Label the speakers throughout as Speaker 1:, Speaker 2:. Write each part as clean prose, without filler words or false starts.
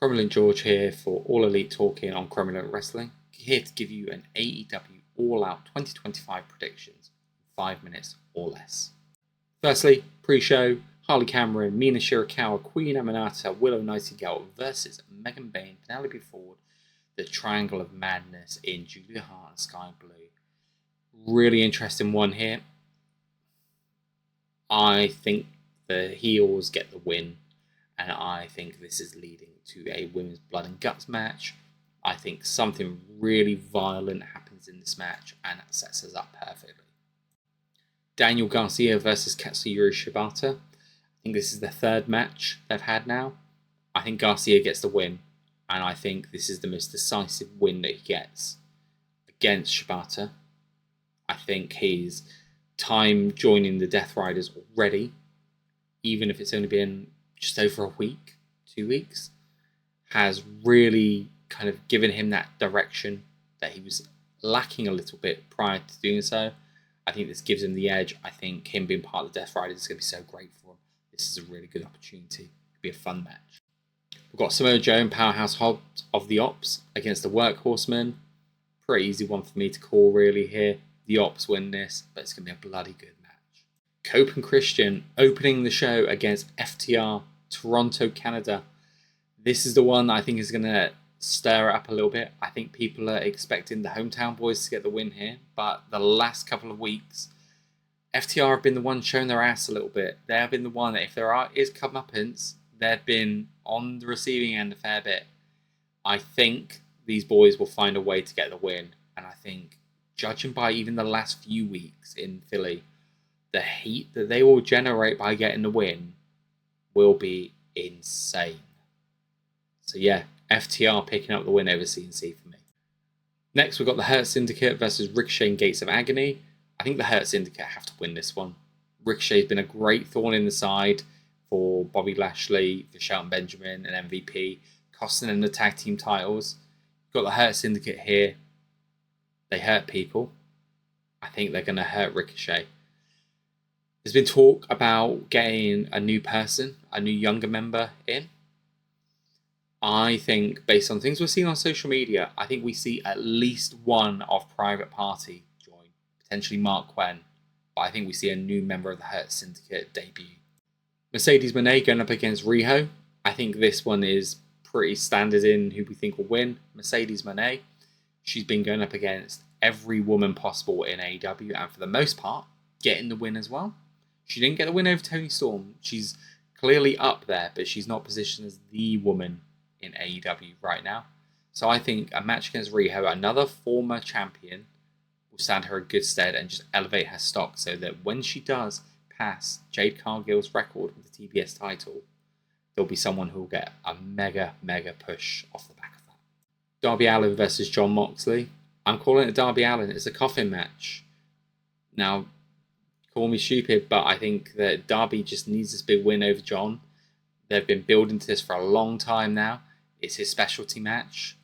Speaker 1: Cromwell George here for All Elite Talking on Cromwell Wrestling, here to give you an AEW All Out 2025 predictions in 5 minutes or less. Firstly, pre-show, Harley Cameron, Mina Shirakawa, Queen Aminata, Willow Nightingale versus Megan Bayne, Penelope Ford, the Triangle of Madness in Julia Hart and Sky Blue. Really interesting one here. I think the heels get the win, and I think this is leading to a women's blood and guts match. I think something really violent happens in this match, and that sets us up perfectly. Daniel Garcia versus Katsuyori Shibata. I think this is the third match they've had now. I think Garcia gets the win, and I think this is the most decisive win that he gets against Shibata. I think his time joining the Death Riders already, even if it's only been just over a week, 2 weeks, has really kind of given him that direction that he was lacking a little bit prior to doing so. I think this gives him the edge. I think him being part of the Death Riders is going to be so great for him. This is a really good opportunity. It'll be a fun match. We've got Samoa Joe and Powerhouse Hobbs of the Ops against the Workhorsemen. Pretty easy one for me to call really here. The Ops win this, but it's going to be a bloody good match. Cope and Christian opening the show against FTR, Toronto, Canada. This is the one that I think is going to stir it up a little bit. I think people are expecting the hometown boys to get the win here, but the last couple of weeks, FTR have been the one showing their ass a little bit. They have been the one that if there is comeuppance, they've been on the receiving end a fair bit. I think these boys will find a way to get the win, and I think, judging by even the last few weeks in Philly, the heat that they will generate by getting the win will be insane. So yeah, FTR picking up the win over CNC for me. Next, we've got the Hurt Syndicate versus Ricochet and Gates of Agony. I think the Hurt Syndicate have to win this one. Ricochet's been a great thorn in the side for Bobby Lashley, for Shelton Benjamin and MVP, costing them the tag team titles. We've got the Hurt Syndicate here. They hurt people. I think they're going to hurt Ricochet. There's been talk about getting a new person, a new younger member in. I think, based on things we're seeing on social media, I think we see at least one of Private Party join, potentially Mark Quinn. But I think we see a new member of the Hurt Syndicate debut. Mercedes Moné going up against Riho. I think this one is pretty standard in who we think will win. Mercedes Moné. She's been going up against every woman possible in AEW, and for the most part, getting the win as well. She didn't get the win over Toni Storm. She's clearly up there, but she's not positioned as the woman in AEW right now. So I think a match against Riho, another former champion, will stand her in good stead and just elevate her stock so that when she does pass Jade Cargill's record with the TBS title, there'll be someone who will get a mega push off the back of that. Darby Allin versus Jon Moxley. I'm calling it Darby Allin. It's a Coffin match. Now, call me stupid, but I think that Darby just needs this big win over Jon. They've been building to this for a long time now. It's his specialty match.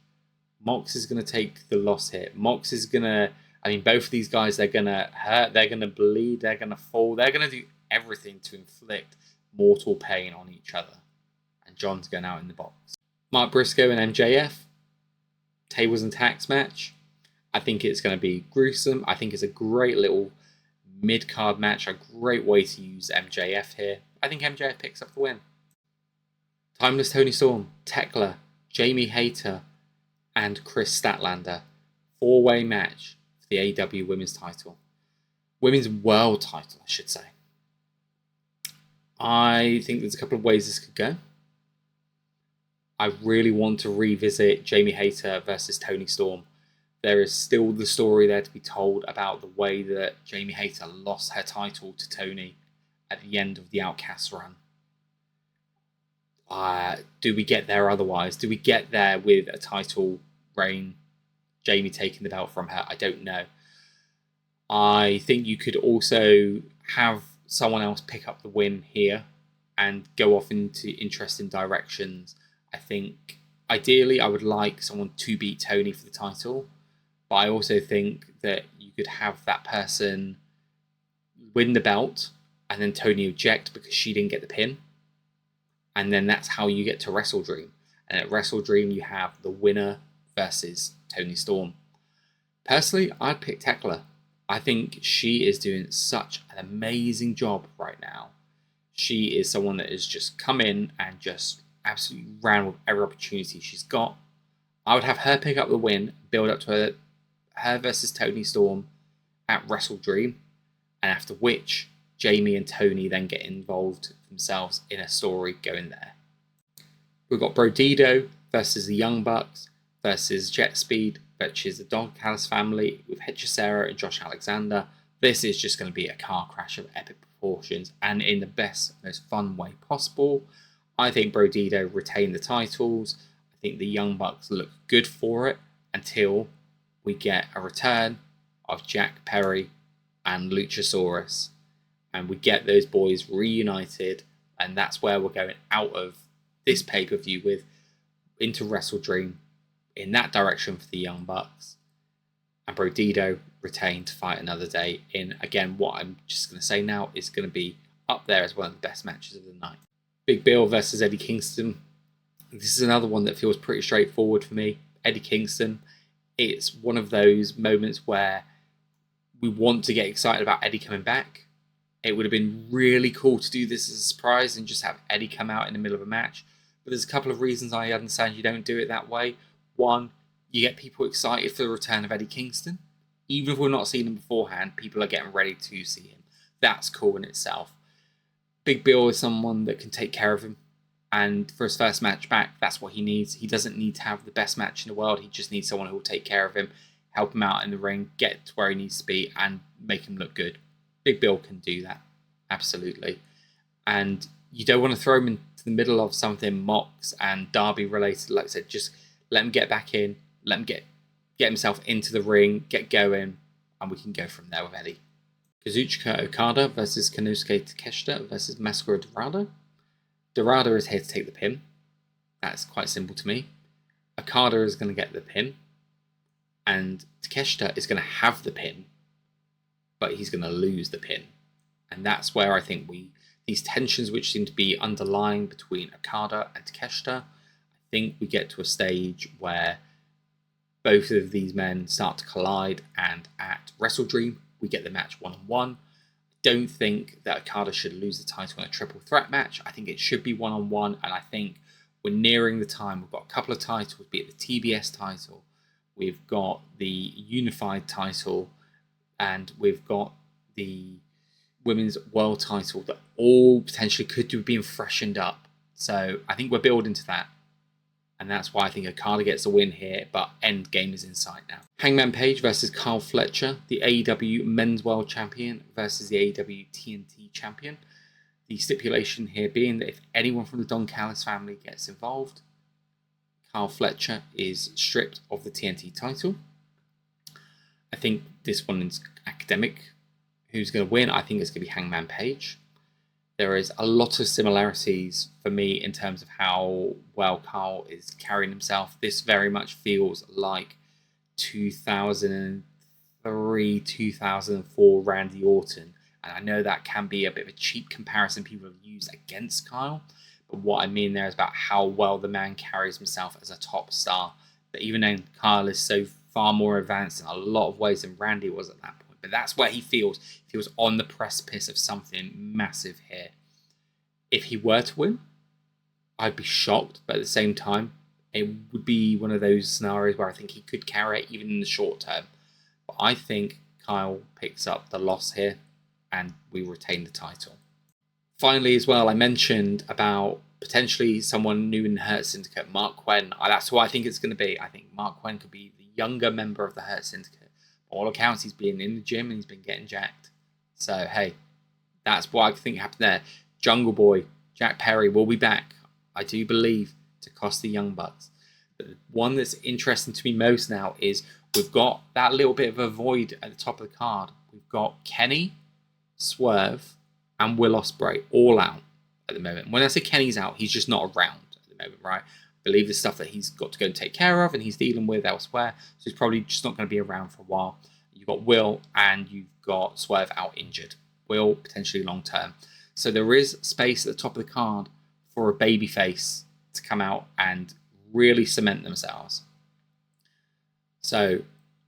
Speaker 1: Mox is going to take the loss here. Mox is going to... I mean, both of these guys, they're going to hurt. They're going to bleed. They're going to fall. They're going to do everything to inflict mortal pain on each other. And Jon's going out in the box. Mark Briscoe and MJF. Tables and Tacks match. I think it's going to be gruesome. I think it's a great little mid-card match. A great way to use MJF here. I think MJF picks up the win. Timeless Toni Storm, Thekla, Jamie Hayter, and Kris Statlander. 4-way match for the AEW Women's title. Women's World title, I should say. I think there's a couple of ways this could go. I really want to revisit Jamie Hayter versus Toni Storm. There is still the story there to be told about the way that Jamie Hayter lost her title to Toni at the end of the Outcast run. Do we get there otherwise? Do we get there with a title reign, Jamie taking the belt from her? I don't know. I think you could also have someone else pick up the win here and go off into interesting directions. I think, ideally, I would like someone to beat Toni for the title, but I also think that you could have that person win the belt and then Toni object because she didn't get the pin. And then that's how you get to Wrestle Dream. And at Wrestle Dream, you have the winner versus Toni Storm. Personally, I'd pick Thekla. I think she is doing such an amazing job right now. She is someone that has just come in and just absolutely ran with every opportunity she's got. I would have her pick up the win, build up to her versus Toni Storm at Wrestle Dream, and after which Jamie and Toni then get involved themselves in a story going there. We've got Brodido versus the Young Bucks versus Jet Speed, which is the Don Callis family with Hechicera and Josh Alexander. This is just going to be a car crash of epic proportions and in the best, most fun way possible. I think Brodido retain the titles. I think the Young Bucks look good for it until we get a return of Jack Perry and Luchasaurus. And we get those boys reunited. And that's where we're going out of this pay-per-view with into Wrestle Dream in that direction for the Young Bucks. And Brodido retained to fight another day in, again, what I'm just going to say now is going to be up there as one of the best matches of the night. Big Bill versus Eddie Kingston. This is another one that feels pretty straightforward for me. Eddie Kingston, it's one of those moments where we want to get excited about Eddie coming back. It would have been really cool to do this as a surprise and just have Eddie come out in the middle of a match. But there's a couple of reasons I understand you don't do it that way. One, you get people excited for the return of Eddie Kingston. Even if we're not seeing him beforehand, people are getting ready to see him. That's cool in itself. Big Bill is someone that can take care of him. And for his first match back, that's what he needs. He doesn't need to have the best match in the world. He just needs someone who will take care of him, help him out in the ring, get to where he needs to be, and make him look good. Big Bill can do that. Absolutely. And you don't want to throw him into the middle of something Mox and Darby related. Like I said, just let him get back in, let him get himself into the ring, get going, and we can go from there with Eddie. Kazuchika Okada versus Konosuke Takeshita versus Mascara Dorado. Dorado is here to take the pin. That's quite simple to me. Okada is going to get the pin, and Takeshita is going to have the pin, but he's going to lose the pin. And that's where I think these tensions which seem to be underlying between Okada and Takeshita, I think we get to a stage where both of these men start to collide, and at Wrestle Dream, we get the match one-on-one. I don't think that Okada should lose the title in a triple threat match. I think it should be one-on-one, and I think we're nearing the time. We've got a couple of titles, be it the TBS title, we've got the Unified title, and we've got the Women's World title that all potentially could do being freshened up. So I think we're building to that. And that's why I think Okada gets a win here, but end game is in sight now. Hangman Page versus Kyle Fletcher, the AEW Men's World Champion versus the AEW TNT Champion. The stipulation here being that if anyone from the Don Callis family gets involved, Kyle Fletcher is stripped of the TNT title. I think this one is academic. Who's going to win? I think it's going to be Hangman Page. There is a lot of similarities for me in terms of how well Kyle is carrying himself. This very much feels like 2003, 2004 Randy Orton. And I know that can be a bit of a cheap comparison people have used against Kyle. But what I mean there is about how well the man carries himself as a top star. But even then, Kyle is so far more advanced in a lot of ways than Randy was at that point. But that's where he feels. He feels on the precipice of something massive here. If he were to win, I'd be shocked. But at the same time, it would be one of those scenarios where I think he could carry it even in the short term. But I think Kyle picks up the loss here and we retain the title. Finally, as well, I mentioned about potentially someone new in the Hurt Syndicate, Mark Quinn. That's who I think it's going to be. I think Mark Quinn could be the younger member of the Hurt Syndicate. All accounts, he's been in the gym and he's been getting jacked. So, hey, that's what I think happened there. Jungle Boy, Jack Perry will be back, I do believe, to cost the Young Bucks. But the one that's interesting to me most now is we've got that little bit of a void at the top of the card. We've got Kenny, Swerve, and Will Ospreay all out at the moment. When I say Kenny's out, he's just not around at the moment, right? I believe the stuff that he's got to go and take care of and he's dealing with elsewhere. So he's probably just not going to be around for a while. You've got Will and you've got Swerve out injured. Will potentially long term. So there is space at the top of the card for a babyface to come out and really cement themselves. So,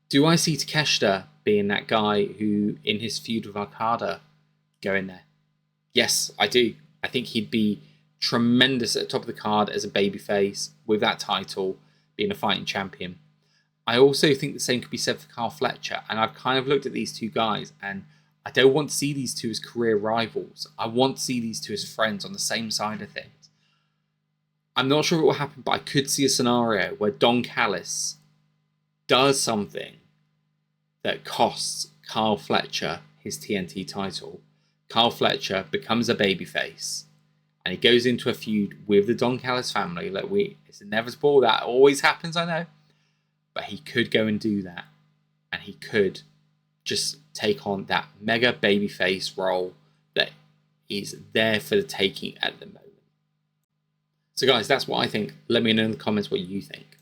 Speaker 1: do I see Takeshita being that guy who, in his feud with Okada, go in there? Yes, I do. I think he'd be tremendous at the top of the card as a babyface with that title, being a fighting champion. I also think the same could be said for Kyle Fletcher, and I've kind of looked at these two guys, and I don't want to see these two as career rivals. I want to see these two as friends on the same side of things. I'm not sure what will happen, but I could see a scenario where Don Callis does something that costs Kyle Fletcher his TNT title. Kyle Fletcher becomes a babyface, and he goes into a feud with the Don Callis family. It's inevitable. That always happens, I know. But he could go and do that, and he could just take on that mega babyface role that is there for the taking at the moment. So guys, that's what I think. Let me know in the comments what you think.